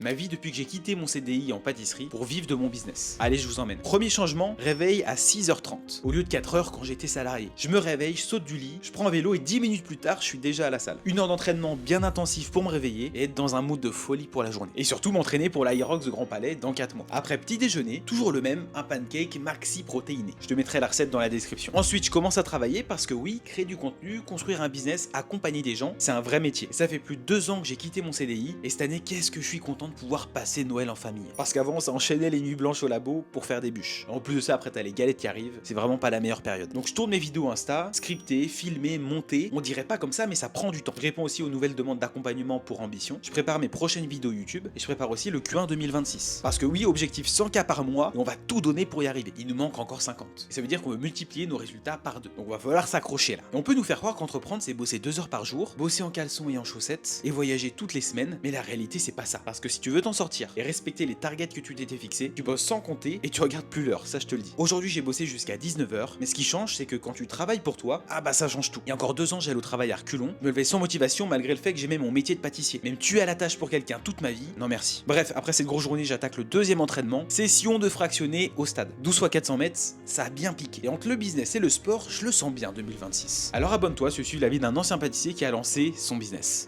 Ma vie depuis que j'ai quitté mon CDI en pâtisserie pour vivre de mon business. Allez, je vous emmène. Premier changement, réveil à 6h30 au lieu de 4h quand j'étais salarié. Je me réveille, je saute du lit, je prends un vélo et 10 minutes plus tard, je suis déjà à la salle. 1 heure d'entraînement bien intensif pour me réveiller et être dans un mood de folie pour la journée. Et surtout m'entraîner pour l'Aerox de Grand Palais dans 4 mois. Après petit déjeuner, toujours le même, un pancake maxi protéiné. Je te mettrai la recette dans la description. Ensuite, je commence à travailler parce que oui, créer du contenu, construire un business, accompagner des gens, c'est un vrai métier. Et ça fait plus de 2 ans que j'ai quitté mon CDI et cette année, qu'est-ce que je suis content de pouvoir passer Noël en famille. Parce qu'avant, ça enchaînait les nuits blanches au labo pour faire des bûches. En plus de ça, après t'as les galettes qui arrivent, c'est vraiment pas la meilleure période. Donc je tourne mes vidéos Insta, scriptées, filmées, montées. On dirait pas comme ça, mais ça prend du temps. Je réponds aussi aux nouvelles demandes d'accompagnement pour Ambition. Je prépare mes prochaines vidéos YouTube et je prépare aussi le Q1 2026. Parce que oui, objectif 100K par mois, et on va tout donner pour y arriver. Il nous manque encore 50. Et ça veut dire qu'on veut multiplier nos résultats par 2. Donc va falloir s'accrocher là. Et on peut nous faire croire qu'entreprendre, c'est bosser 2 heures par jour, bosser en caleçon et en chaussettes, et voyager toutes les semaines. Mais la réalité, c'est pas ça. Parce que si tu veux t'en sortir et respecter les targets que tu t'étais fixés, tu bosses sans compter et tu regardes plus l'heure, ça je te le dis. Aujourd'hui j'ai bossé jusqu'à 19h, mais ce qui change c'est que quand tu travailles pour toi, ah bah ça change tout. Il y a encore 2 ans j'allais au travail à reculons, me levais sans motivation malgré le fait que j'aimais mon métier de pâtissier. Même tuer à la tâche pour quelqu'un toute ma vie, non merci. Bref, après cette grosse journée j'attaque le deuxième entraînement, session de fractionné au stade. 12 x 400 mètres, ça a bien piqué. Et entre le business et le sport, je le sens bien 2026. Alors abonne-toi si tu suis la vie d'un ancien pâtissier qui a lancé son business.